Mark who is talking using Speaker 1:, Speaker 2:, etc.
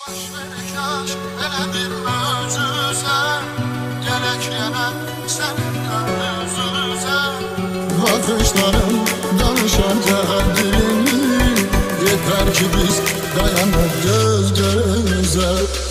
Speaker 1: Baş verkaş elə bir möcüzə, gələk yenə səndən üzüzə. Bakışların danışacaq dilini, yeter ki biz dayanır göz göze.